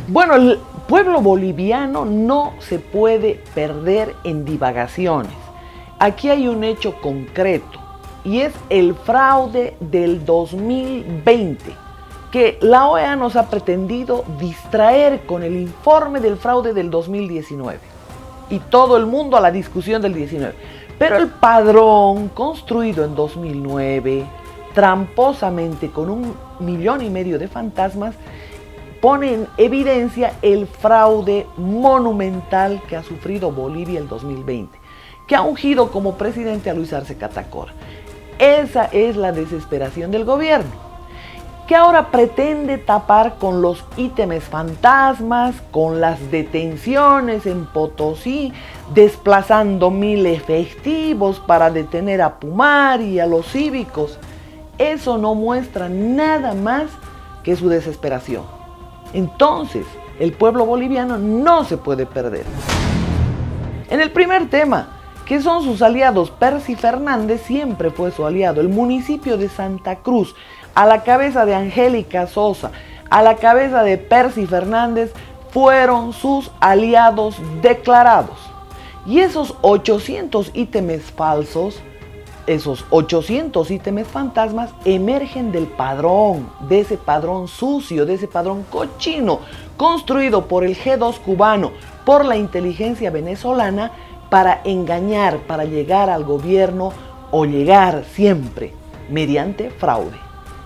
Bueno, el pueblo boliviano no se puede perder en divagaciones. Aquí hay un hecho concreto y es el fraude del 2020, que la OEA nos ha pretendido distraer con el informe del fraude del 2019 y todo el mundo a la discusión del 19. Pero el padrón construido en 2009, tramposamente con 1,5 millones de fantasmas, pone en evidencia el fraude monumental que ha sufrido Bolivia el 2020, que ha ungido como presidente a Luis Arce Catacora. Esa es la desesperación del gobierno, que ahora pretende tapar con los ítems fantasmas, con las detenciones en Potosí, desplazando 1,000 efectivos para detener a Pumari y a los cívicos. Eso no muestra nada más que su desesperación. Entonces, el pueblo boliviano no se puede perder. En el primer tema, que son sus aliados, Percy Fernández siempre fue su aliado. El municipio de Santa Cruz, a la cabeza de Angélica Sosa, a la cabeza de Percy Fernández, fueron sus aliados declarados. Y esos 800 ítems falsos, esos 800 ítems fantasmas emergen del padrón, de ese padrón sucio, de ese padrón cochino, construido por el G2 cubano, por la inteligencia venezolana, para engañar, para llegar al gobierno o llegar siempre mediante fraude.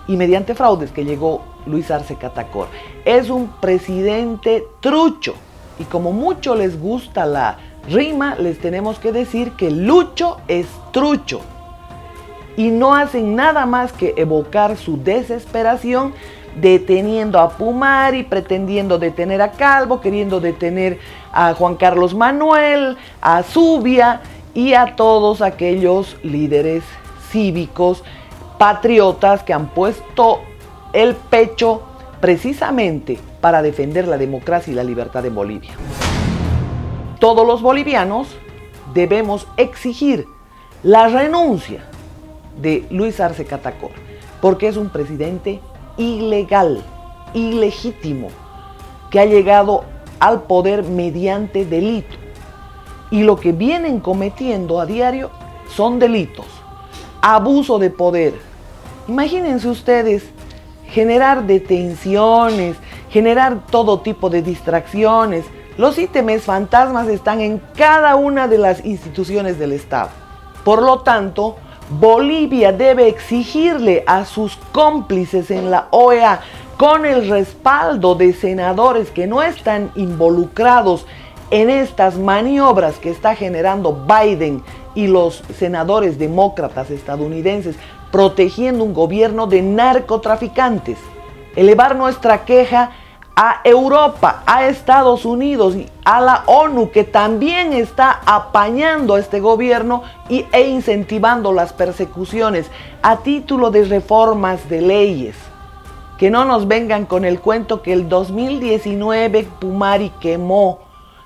Y mediante fraude es que llegó Luis Arce Catacora. Es un presidente trucho. Y como mucho les gusta la rima, les tenemos que decir que Lucho es trucho. Y no hacen nada más que evocar su desesperación, deteniendo a Pumari, pretendiendo detener a Calvo, queriendo detener a Juan Carlos Manuel, a Zubia y a todos aquellos líderes cívicos, patriotas que han puesto el pecho precisamente para defender la democracia y la libertad de Bolivia. Todos los bolivianos debemos exigir la renuncia de Luis Arce Catacora, porque es un presidente ilegal, ilegítimo, que ha llegado al poder mediante delito. Y lo que vienen cometiendo a diario son delitos. Abuso de poder. Imagínense ustedes generar detenciones, generar todo tipo de distracciones. Los ítems fantasmas están en cada una de las instituciones del Estado. Por lo tanto, Bolivia debe exigirle a sus cómplices en la OEA, con el respaldo de senadores que no están involucrados en estas maniobras que está generando Biden y los senadores demócratas estadounidenses, protegiendo un gobierno de narcotraficantes. Elevar nuestra queja a Europa, a Estados Unidos y a la ONU, que también está apañando a este gobierno e incentivando las persecuciones a título de reformas de leyes. Que no nos vengan con el cuento que el 2019 Pumari quemó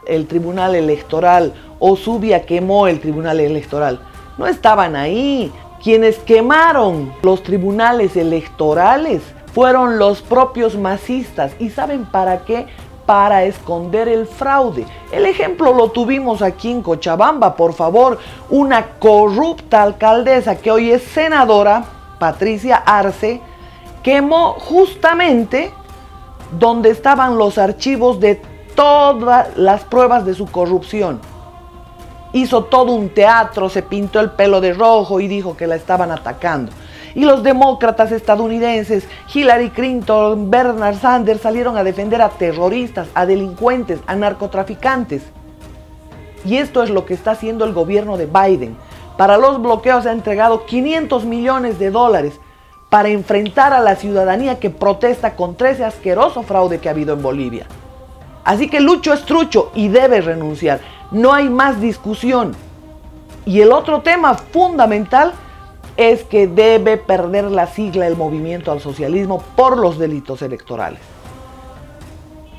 el Tribunal Electoral o Zubia quemó el Tribunal Electoral. No estaban ahí. Quienes quemaron los tribunales electorales fueron los propios masistas. ¿Y saben para qué? Para esconder el fraude. El ejemplo lo tuvimos aquí en Cochabamba, por favor. Una corrupta alcaldesa que hoy es senadora, Patricia Arce, quemó justamente donde estaban los archivos de todas las pruebas de su corrupción. Hizo todo un teatro, se pintó el pelo de rojo y dijo que la estaban atacando. Y los demócratas estadounidenses, Hillary Clinton, Bernard Sanders, salieron a defender a terroristas, a delincuentes, a narcotraficantes. Y esto es lo que está haciendo el gobierno de Biden. Para los bloqueos ha entregado $500 millones para enfrentar a la ciudadanía que protesta contra ese asqueroso fraude que ha habido en Bolivia. Así que Lucho es trucho y debe renunciar. No hay más discusión. Y el otro tema fundamental es que debe perder la sigla el Movimiento al Socialismo por los delitos electorales.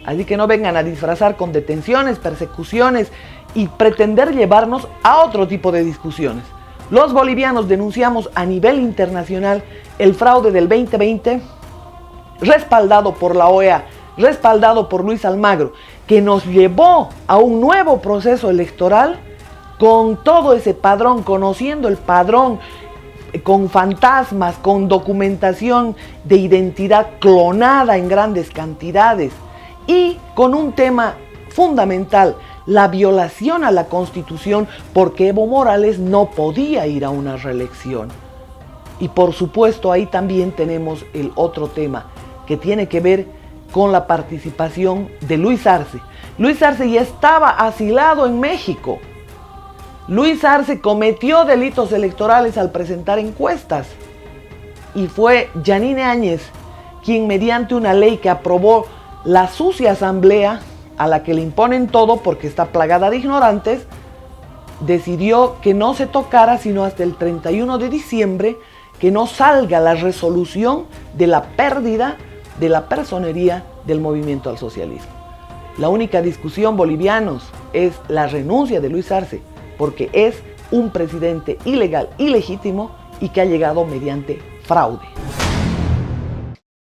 Así que no vengan a disfrazar con detenciones, persecuciones y pretender llevarnos a otro tipo de discusiones. Los bolivianos denunciamos a nivel internacional el fraude del 2020, respaldado por la OEA, respaldado por Luis Almagro, que nos llevó a un nuevo proceso electoral con todo ese padrón, conociendo el padrón, con fantasmas, con documentación de identidad clonada en grandes cantidades y con un tema fundamental, la violación a la Constitución, porque Evo Morales no podía ir a una reelección. Y por supuesto ahí también tenemos el otro tema que tiene que ver con la participación de Luis Arce. Luis Arce ya estaba asilado en México. Luis Arce cometió delitos electorales al presentar encuestas. Y fue Yanine Áñez quien, mediante una ley que aprobó la sucia asamblea, a la que le imponen todo porque está plagada de ignorantes, decidió que no se tocara sino hasta el 31 de diciembre, que no salga la resolución de la pérdida de la personería del movimiento al socialismo. La única discusión, bolivianos, es la renuncia de Luis Arce, porque es un presidente ilegal, ilegítimo y que ha llegado mediante fraude.